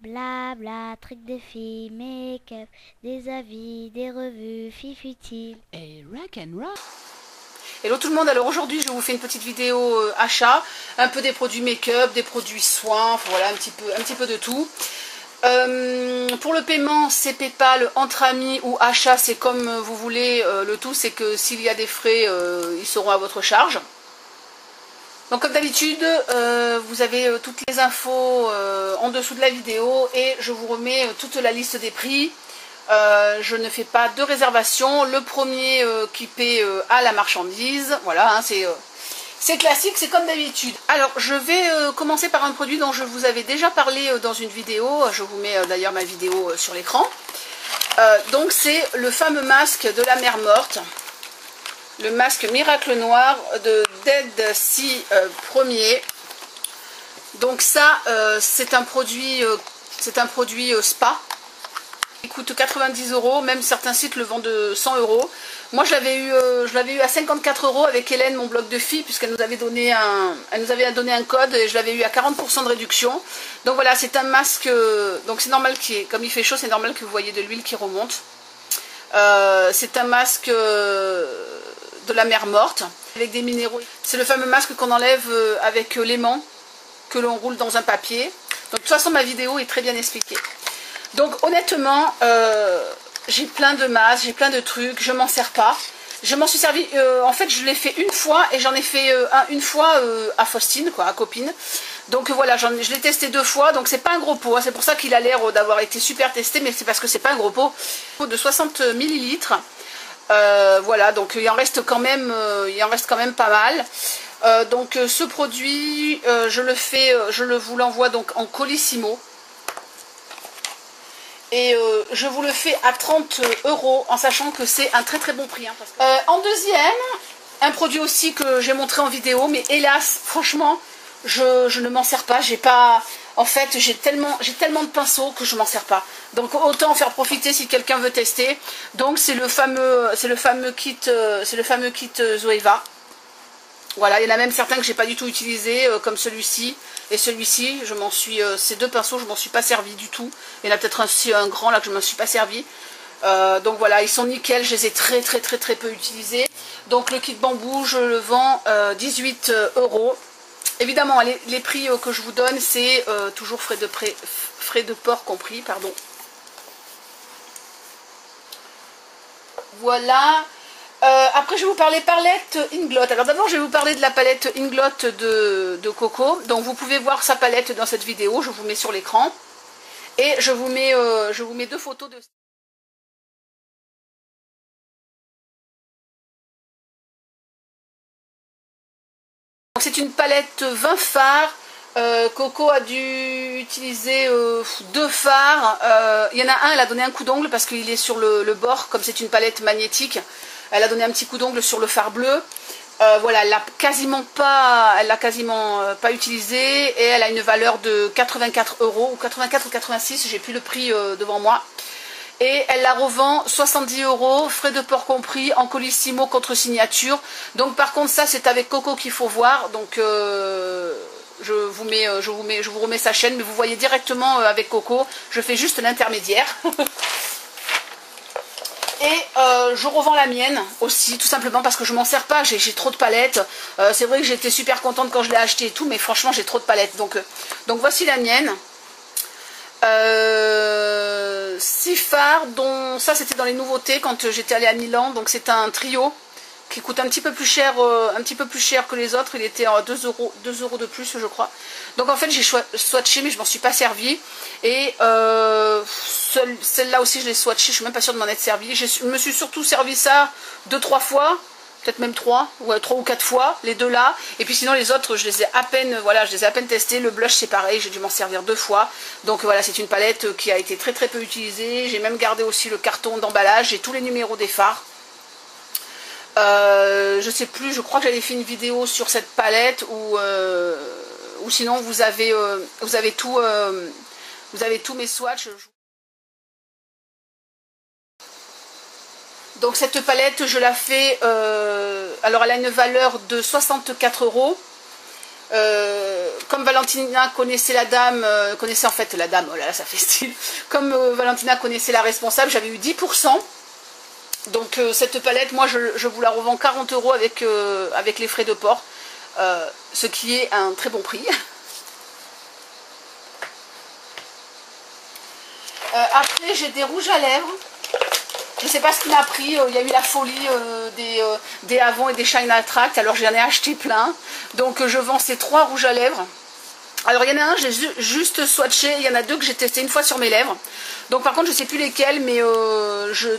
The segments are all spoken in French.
Blabla, trucs de filles, make-up, des avis, des revues, filles futiles. Et rock and roll. Hello tout le monde, alors aujourd'hui je vous fais une petite vidéo achat, un peu des produits make-up, des produits soins, enfin, voilà un petit peu de tout. Pour le paiement c'est PayPal entre amis ou achat, c'est comme vous voulez, le tout c'est que s'il y a des frais ils seront à votre charge. Donc comme d'habitude vous avez toutes les infos en dessous de la vidéo et je vous remets toute la liste des prix. Je ne fais pas de réservation, le premier qui paie à la marchandise, voilà, hein, c'est classique, c'est comme d'habitude. Alors je vais commencer par un produit dont je vous avais déjà parlé dans une vidéo, je vous mets d'ailleurs ma vidéo sur l'écran. Donc c'est le fameux masque de la mer morte, le masque miracle noir de Dead Sea Premier. Donc ça c'est un produit spa. Il coûte 90 €, même certains sites le vendent de 100 €. Moi je l'avais eu à 54 € avec Hélène, mon blog de filles, puisqu'elle nous avait donné un code et je l'avais eu à 40% de réduction. Donc voilà, c'est un masque, donc c'est normal comme il fait chaud, c'est normal que vous voyez de l'huile qui remonte. C'est un masque de la mer morte, avec des minéraux. C'est le fameux masque qu'on enlève avec l'aimant, que l'on roule dans un papier. Donc de toute façon ma vidéo est très bien expliquée. Donc honnêtement, j'ai plein de masques, j'ai plein de trucs, je m'en sers pas. Je m'en suis servi, en fait je l'ai fait une fois et j'en ai fait une fois à Faustine, quoi, à copine. Donc voilà, je l'ai testé 2 fois, donc c'est pas un gros pot, hein, c'est pour ça qu'il a l'air d'avoir été super testé, mais c'est parce que c'est pas un gros pot. De 60 millilitres, voilà, donc il en reste quand même pas mal. Donc ce produit, je vous l'envoie donc en Colissimo. Et je vous le fais à 30 € en sachant que c'est un très très bon prix. Hein, en deuxième, un produit aussi que j'ai montré en vidéo, mais hélas, franchement, je ne m'en sers pas. En fait, j'ai tellement de pinceaux que je m'en sers pas. Donc autant en faire profiter si quelqu'un veut tester. Donc c'est le fameux kit Zoeva. Voilà, il y en a même certains que j'ai pas du tout utilisé, comme celui-ci. Et celui-ci, ces 2 pinceaux, je m'en suis pas servi du tout. Il y en a peut-être un grand là que je ne m'en suis pas servi. Donc voilà, ils sont nickel, je les ai très peu utilisés. Donc le kit bambou, je le vends 18 €. Évidemment, les prix que je vous donne, c'est toujours frais de port compris, pardon. Voilà. Après je vais vous parler palette Inglot. Alors d'abord je vais vous parler de la palette Inglot de Coco. Donc vous pouvez voir sa palette dans cette vidéo, je vous mets sur l'écran. Et je vous mets 2 photos de... C'est une palette 20 fards. Coco a dû utiliser 2 fards. Il y en a un, elle a donné un coup d'ongle parce qu'il est sur le bord, comme c'est une palette magnétique. Elle a donné un petit coup d'ongle sur le fard bleu. Voilà, elle l'a quasiment pas utilisé et elle a une valeur de 84 € ou 84 ou 86, j'ai plus le prix devant moi. Et elle la revend 70 €, frais de port compris, en Colissimo contre signature. Donc par contre ça c'est avec Coco qu'il faut voir. Donc je vous remets sa chaîne, mais vous voyez directement avec Coco. Je fais juste l'intermédiaire. Et je revends la mienne aussi, tout simplement parce que je m'en sers pas, j'ai trop de palettes. C'est vrai que j'étais super contente quand je l'ai acheté et tout, mais franchement j'ai trop de palettes. Donc voici la mienne. 6 fards, dont ça c'était dans les nouveautés quand j'étais allée à Milan. Donc c'est un trio qui coûte un petit peu plus cher que les autres. Il était à 2 € de plus je crois. Donc en fait j'ai swatché mais je m'en suis pas servi. Et celle-là aussi je l'ai swatché, je suis même pas sûre de m'en être servi. Je me suis surtout servi ça 2-3 fois, peut-être même 3 ou 4 fois, les deux là. Et puis sinon les autres je les ai à peine testés. Le blush c'est pareil, j'ai dû m'en servir 2 fois. Donc voilà, c'est une palette qui a été très peu utilisée. J'ai même gardé aussi le carton d'emballage, j'ai tous les numéros des fards. Je sais plus, je crois que j'avais fait une vidéo sur cette palette ou sinon vous avez tous mes swatchs. Donc cette palette je la fais, alors elle a une valeur de 64 €. Comme Valentina connaissait la dame, connaissait en fait la dame, oh là là, ça fait style. Comme Valentina connaissait la responsable, j'avais eu 10%. Donc cette palette, moi je vous la revends 40 € avec les frais de port, ce qui est un très bon prix. Après j'ai des rouges à lèvres. Je ne sais pas ce qui m'a pris, il y a eu la folie des Avon et des Shine Attract, alors j'en ai acheté plein. Donc je vends ces 3 rouges à lèvres. Alors il y en a un, j'ai juste swatché, il y en a 2 que j'ai testé une fois sur mes lèvres. Donc par contre je ne sais plus lesquels, mais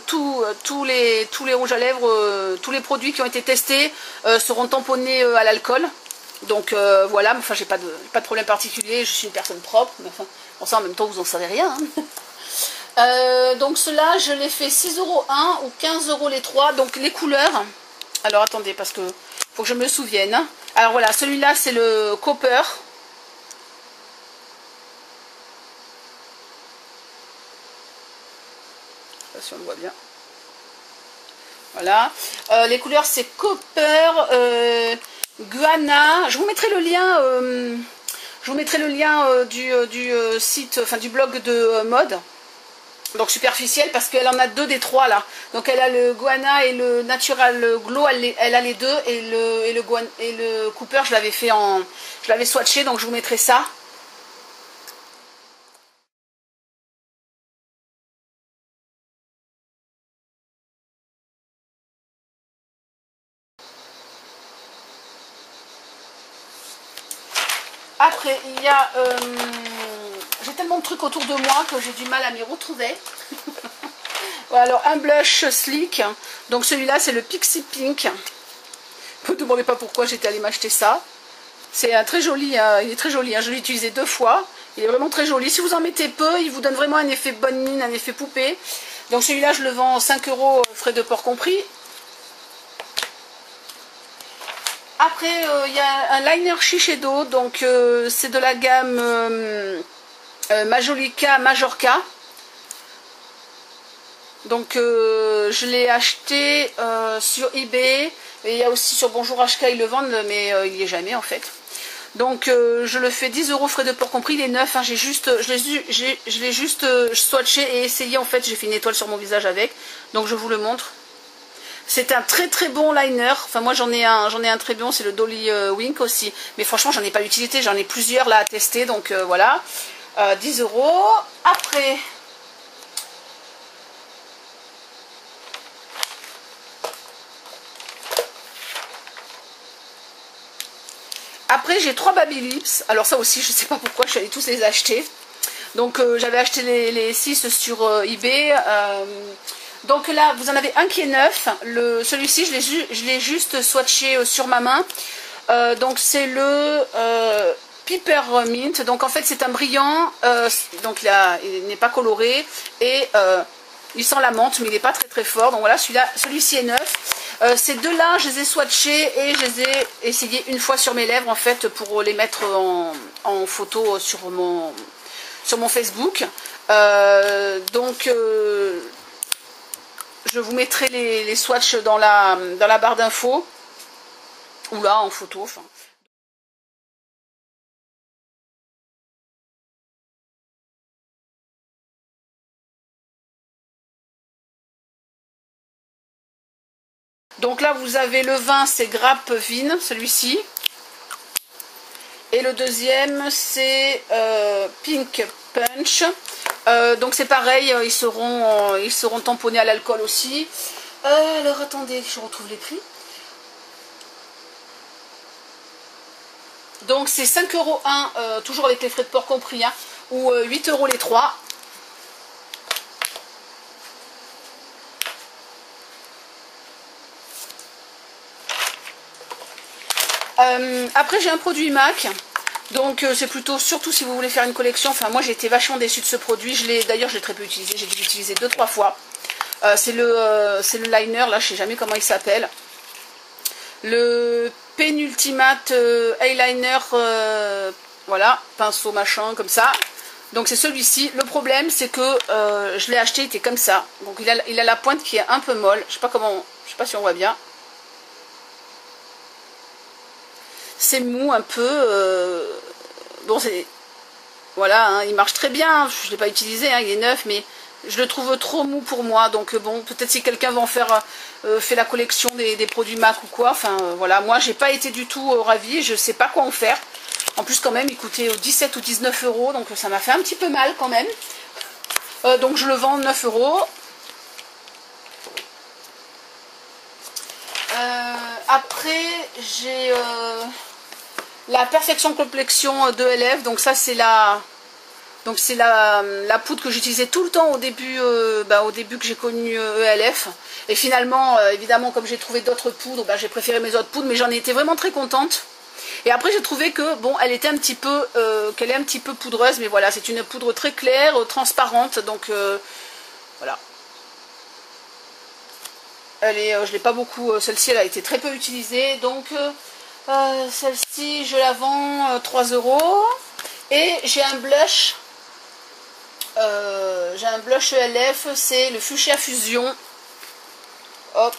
tous les rouges à lèvres, tous les produits qui ont été testés seront tamponnés à l'alcool. Donc voilà, enfin j'ai pas de problème particulier, je suis une personne propre, mais enfin, pour ça en même temps vous n'en savez rien. Hein. Donc ceux-là je les fais 6 € un ou 15 € les 3. Donc les couleurs, alors attendez parce que faut que je me souvienne. Alors voilà, celui-là c'est le Copper. Je sais pas si on le voit bien. Voilà, les couleurs c'est Copper, Guana. Je vous mettrai le lien, du site, enfin du blog de mode. Donc superficielle parce qu'elle en a 2 des 3 là. Donc elle a le Guana et le Natural Glow, elle a les 2 et le Cooper je l'avais swatché, donc je vous mettrai ça. Après il y a j'ai tellement de trucs autour de moi que j'ai du mal à m'y retrouver. Voilà, alors un blush sleek, donc celui-là c'est le Pixie Pink. Ne me demandez pas pourquoi j'étais allée m'acheter ça. C'est un très joli, il est très joli, hein. Je l'ai utilisé 2 fois, il est vraiment très joli. Si vous en mettez peu, il vous donne vraiment un effet bonne mine, un effet poupée. Donc celui-là je le vends 5 €, frais de port compris. Après il y a un liner Shiseido, donc c'est de la gamme Majolica Majorca. Donc je l'ai acheté sur eBay, et il y a aussi sur Bonjour HK ils le vendent, mais il n'y est jamais en fait. Donc je le fais 10 € frais de port compris, il est neuf, hein, je l'ai juste swatché et essayé en fait, j'ai fait une étoile sur mon visage avec, donc je vous le montre. C'est un très très bon liner, enfin moi j'en ai un très bon, c'est le Dolly Wink aussi, mais franchement j'en ai pas l'utilité, j'en ai plusieurs là à tester, donc voilà, 10 €. Après j'ai 3 Baby Lips, alors ça aussi je sais pas pourquoi je suis allée tous les acheter. Donc j'avais acheté les 6 sur eBay. Donc là vous en avez un qui est neuf, celui-ci je l'ai juste swatché sur ma main. Donc c'est le Peppermint, donc en fait c'est un brillant, donc il n'est pas coloré et il sent la menthe mais il n'est pas très très fort. Donc voilà, celui-ci est neuf. Ces deux-là, je les ai swatchés et je les ai essayés une fois sur mes lèvres en fait pour les mettre en photo sur mon Facebook. Donc je vous mettrai les swatchs dans la barre d'infos ou là en photo. Enfin. Donc là vous avez le vin, c'est Grape Vine, celui-ci. Et le deuxième c'est Pink Punch. Donc c'est pareil, ils seront tamponnés à l'alcool aussi. Alors attendez, je retrouve les prix. Donc c'est 5 € un, toujours avec les frais de port compris, hein, ou 8 € les 3. Après j'ai un produit MAC, donc c'est plutôt, surtout si vous voulez faire une collection, enfin moi j'ai été vachement déçue de ce produit, d'ailleurs je l'ai très peu utilisé, j'ai dû l'utiliser 2-3 fois. C'est le liner, là je sais jamais comment il s'appelle. Le Penultimate Eyeliner, voilà, pinceau machin comme ça. Donc c'est celui-ci. Le problème c'est que je l'ai acheté, il était comme ça. Donc il a la pointe qui est un peu molle, je sais pas si on voit bien. c'est mou un peu. Bon, c'est... Voilà, hein, il marche très bien. Je ne l'ai pas utilisé, hein, il est neuf, mais je le trouve trop mou pour moi. Donc bon, peut-être si quelqu'un va en faire... fait la collection des produits MAC ou quoi. Enfin, voilà, moi, j'ai pas été du tout ravie. Je sais pas quoi en faire. En plus, quand même, il coûtait 17 ou 19 euros. Donc ça m'a fait un petit peu mal quand même. Donc je le vends 9 euros. Après, j'ai la Perfection Complexion de ELF. Donc ça, c'est la poudre que j'utilisais tout le temps au début que j'ai connu ELF. Et finalement, évidemment, comme j'ai trouvé d'autres poudres, j'ai préféré mes autres poudres. Mais j'en ai été vraiment très contente. Et après, j'ai trouvé que, bon, elle était un petit peu, qu'elle est un petit peu poudreuse. Mais voilà, c'est une poudre très claire, transparente. Donc, voilà. Elle est, je l'ai pas beaucoup, celle-ci elle a été très peu utilisée, donc celle-ci je la vends 3 euros. Et j'ai un blush ELF, c'est le Fuchsia Fusion, hop,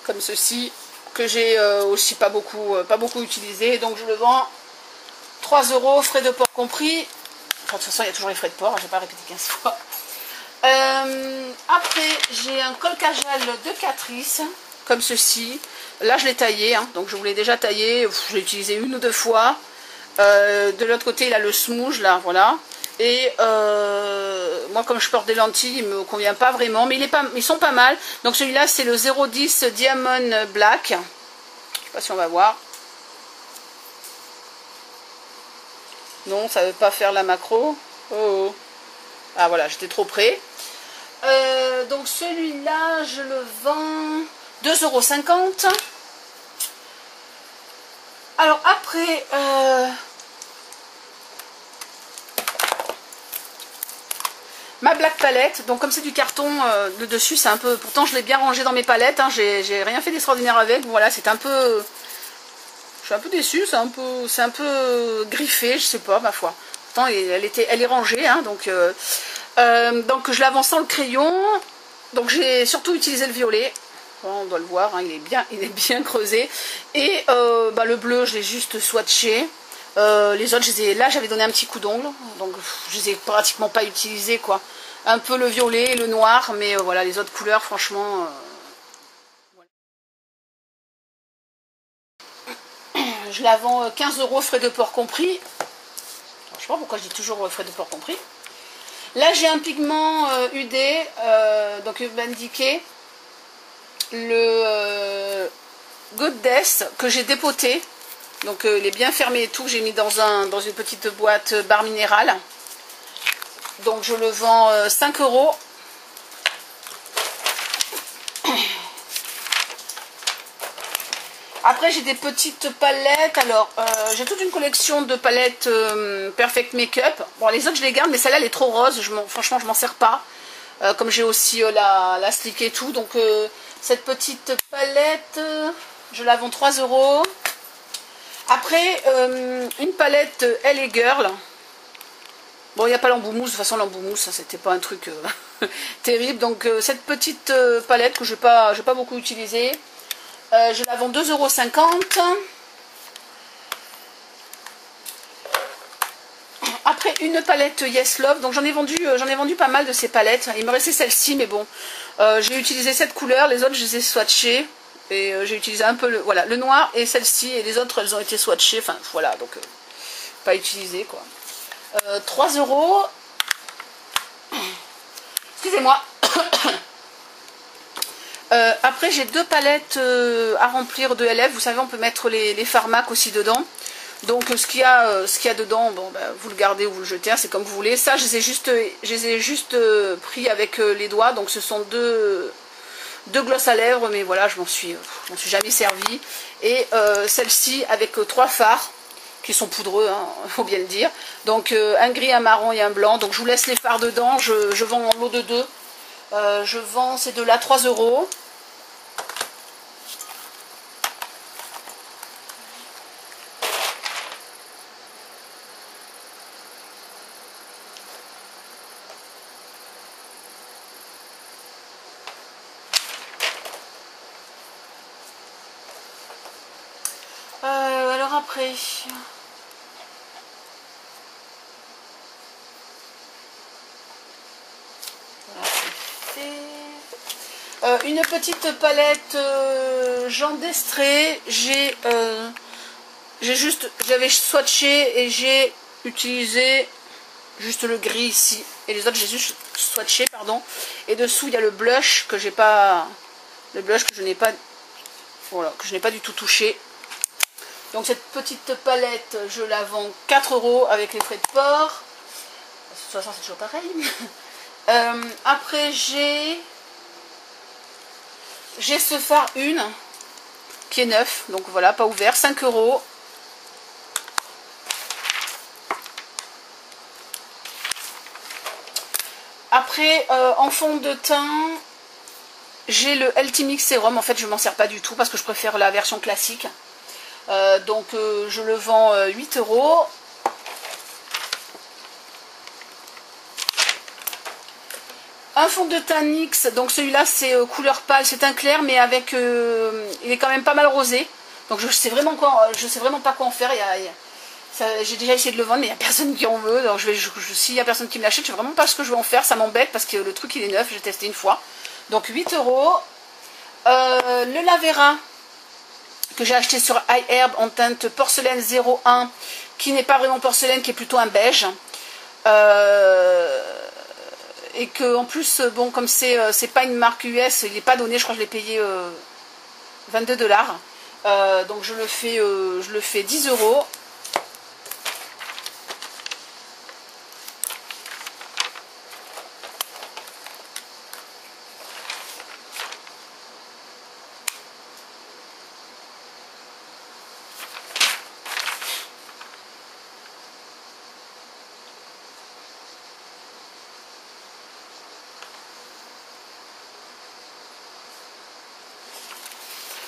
comme ceci, que j'ai aussi pas beaucoup utilisé, donc je le vends 3 euros, frais de port compris. Enfin, de toute façon il y a toujours les frais de port, je vais pas répéter 15 fois. Après, j'ai un col cajal de Catrice, comme ceci. Là, je l'ai taillé, hein, donc je vous l'ai déjà taillé. Je l'ai utilisé 1 ou 2 fois. De l'autre côté, il a le smooge, là, voilà. Et moi, comme je porte des lentilles, il me convient pas vraiment, mais ils sont pas mal. Donc celui-là, c'est le 010 Diamond Black. Je sais pas si on va voir. Non, ça veut pas faire la macro. Oh. Ah voilà, j'étais trop près. Donc celui-là, je le vends 2,50 €. Alors après, ma Black Palette. Donc comme c'est du carton, le dessus c'est un peu... Pourtant je l'ai bien rangé dans mes palettes, hein, j'ai rien fait d'extraordinaire avec. Voilà, c'est un peu... Je suis un peu déçue, c'est un peu griffé, je sais pas, ma foi. Pourtant elle est rangée, hein, donc je la vends sans le crayon. Donc j'ai surtout utilisé le violet. On doit le voir, hein, il est bien creusé. Et le bleu, je l'ai juste swatché. Les autres, là j'avais donné un petit coup d'ongle. Donc je les ai pratiquement pas utilisés, quoi. Un peu le violet, le noir, mais voilà, les autres couleurs, franchement... Je la vends 15 euros, frais de port compris. Alors, je sais pas pourquoi je dis toujours frais de port compris. Là, j'ai un pigment UD, donc Urban Decay, le Goddess, que j'ai dépoté. Donc, il est bien fermé et tout. J'ai mis dans une petite boîte barre minérale. Donc, je le vends 5 euros. Après, j'ai des petites palettes. Alors, j'ai toute une collection de palettes Perfect Makeup. Bon, les autres, je les garde, mais celle-là, elle est trop rose. Franchement, je m'en sers pas. Comme j'ai aussi la Slick et tout. Donc, cette petite palette, je la vends 3 euros. Après, une palette Elle Girl. Bon, il n'y a pas l'embout-mousse. De toute façon, l'embout-mousse, ça, c'était pas un truc terrible. Donc, cette petite palette que je n'ai pas beaucoup utilisée. Je la vends 2,50 €. Après, une palette Yes Love. Donc j'en ai vendu pas mal de ces palettes. Il me restait celle-ci, mais bon. J'ai utilisé cette couleur. Les autres, je les ai swatchées. Et j'ai utilisé un peu le noir et celle-ci. Et les autres, elles ont été swatchées. Enfin, voilà. Donc, pas utilisées, quoi. 3 €. Excusez-moi. Après, j'ai 2 palettes à remplir de LF. Vous savez, on peut mettre les pharmacs aussi dedans. Donc, ce qu'il y a dedans, bon, vous le gardez ou vous le jetez, hein, c'est comme vous voulez. Ça, je les ai juste pris avec les doigts. Donc, ce sont deux glosses à lèvres, mais voilà, je m'en suis jamais servi. Et celle-ci avec 3 fards qui sont poudreux, hein, faut bien le dire. Donc, un gris, un marron et un blanc. Donc, je vous laisse les fards dedans. Je vends en lot de 2. Je vends ces deux-là 3 €. après... Voilà, c'est fait. Une petite palette Jean d'Estrée. J'avais swatché et j'ai utilisé juste le gris ici. Et les autres, j'ai juste swatché, pardon. Et dessous, il y a le blush que j'ai pas... Le blush que je n'ai pas... Voilà, que je n'ai pas du tout touché. Donc cette petite palette, je la vends 4 € avec les frais de port. De toute façon, c'est toujours pareil. Après, j'ai ce fard une qui est neuf. Donc voilà, pas ouvert, 5 €. Après, en fond de teint, j'ai le Ultimix Sérum. En fait, je m'en sers pas du tout parce que je préfère la version classique. Donc, je le vends 8 €. Un fond de teint NYX. Donc, celui-là, c'est couleur pâle. C'est un clair, mais avec... il est quand même pas mal rosé. Donc, je sais vraiment pas quoi en faire. J'ai déjà essayé de le vendre, mais il n'y a personne qui en veut. Donc s'il n'y a personne qui me l'achète, je ne sais vraiment pas ce que je vais en faire. Ça m'embête parce que le truc il est neuf, j'ai testé une fois. Donc 8 €. Le Lavera que j'ai acheté sur iHerb en teinte porcelaine 01, qui n'est pas vraiment porcelaine, qui est plutôt un beige. Et que en plus, bon, comme c'est pas une marque US, il n'est pas donné, je crois que je l'ai payé 22 $. Donc je le fais 10 €.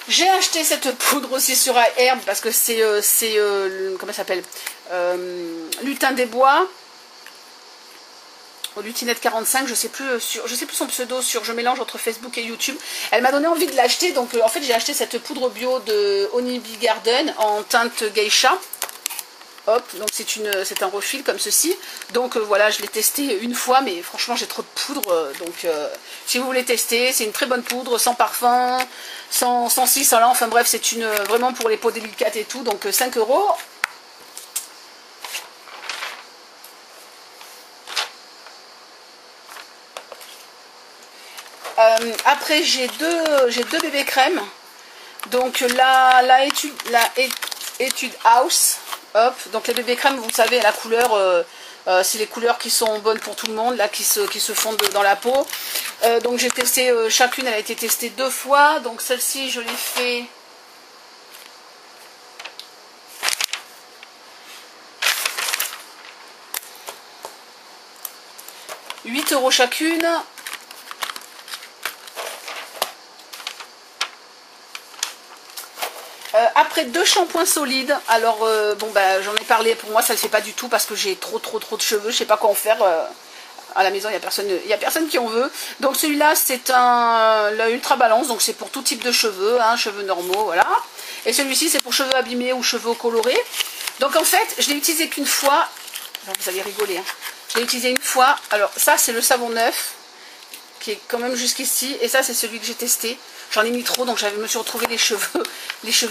J'ai acheté cette poudre aussi sur iHerb parce que c'est comment ça s'appelle, Lutin des Bois, Lutinette 45, je sais plus son pseudo sur, je mélange entre Facebook et YouTube. Elle m'a donné envie de l'acheter, donc en fait j'ai acheté cette poudre bio de Honeybees Garden en teinte geisha. Hop, donc c'est un refil comme ceci. Donc voilà, je l'ai testé une fois, mais franchement j'ai trop de poudre. Donc si vous voulez tester, c'est une très bonne poudre, sans parfum, sans ci, sans là. Enfin bref, c'est vraiment pour les peaux délicates et tout. Donc 5 €. Après j'ai deux bébés crèmes. Donc la Etude House. Hop, donc les bébés crèmes, vous savez, la couleur, c'est les couleurs qui sont bonnes pour tout le monde, là, qui se fondent dans la peau. Donc j'ai testé, chacune, elle a été testée 2 fois. Donc celle-ci, je l'ai fait... « 8 € chacune. » Après 2 shampoings solides. Alors bon bah j'en ai parlé, pour moi ça ne le fait pas du tout parce que j'ai trop de cheveux, je sais pas quoi en faire. À la maison il y a personne qui en veut. Donc celui-là c'est la Ultra Balance, donc c'est pour tout type de cheveux, hein, cheveux normaux, voilà. Et celui-ci c'est pour cheveux abîmés ou cheveux colorés. Donc en fait je l'ai utilisé qu'une fois. Alors, vous allez rigoler, hein. Je l'ai utilisé une fois. Alors ça c'est le savon neuf qui est quand même jusqu'ici, et ça c'est celui que j'ai testé. J'en ai mis trop, donc je me suis retrouvée les cheveux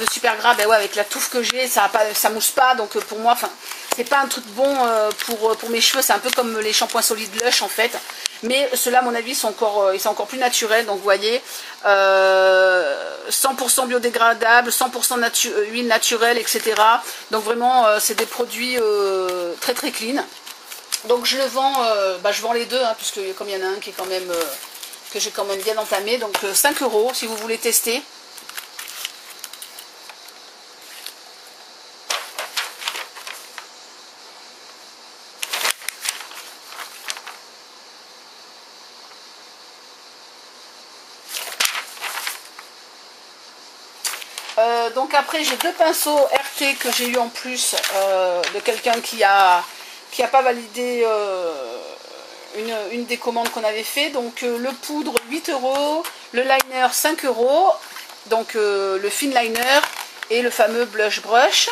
super gras. Ben ouais, avec la touffe que j'ai, ça mousse pas. Donc pour moi, enfin, c'est pas un truc bon pour mes cheveux. C'est un peu comme les shampoings solides Lush en fait. Mais ceux-là, à mon avis, ils sont encore plus naturels. Donc vous voyez, 100% biodégradable, 100% huile naturelle, etc. Donc vraiment, c'est des produits très clean. Donc je le vends, je vends les deux, hein, puisque comme il y en a un qui est quand même... que j'ai quand même bien entamé, donc 5 € si vous voulez tester. Donc après j'ai 2 pinceaux RT que j'ai eu en plus de quelqu'un qui a pas validé une des commandes qu'on avait fait. Donc le poudre 8 €, le liner 5 €, donc le fin liner et le fameux blush brush.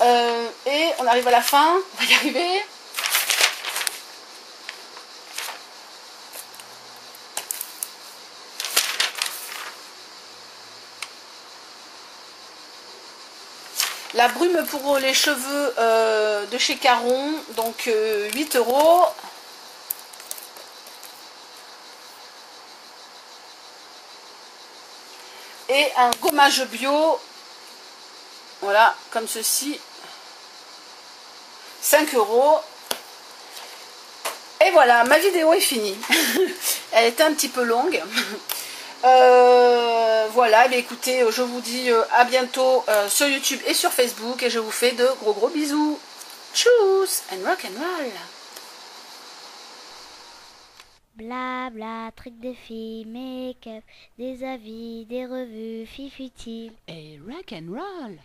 Et on arrive à la fin, on va y arriver. La brume pour les cheveux de chez Caron, donc 8 €. Et un gommage bio, voilà, comme ceci, 5 €. Et voilà, ma vidéo est finie. Elle était un petit peu longue. Voilà, mais écoutez, je vous dis à bientôt sur YouTube et sur Facebook, et je vous fais de gros bisous. Tchuss and rock and roll. Blabla, trucs de filles, make-up, des avis, des revues, fifutiles. Et rock and roll.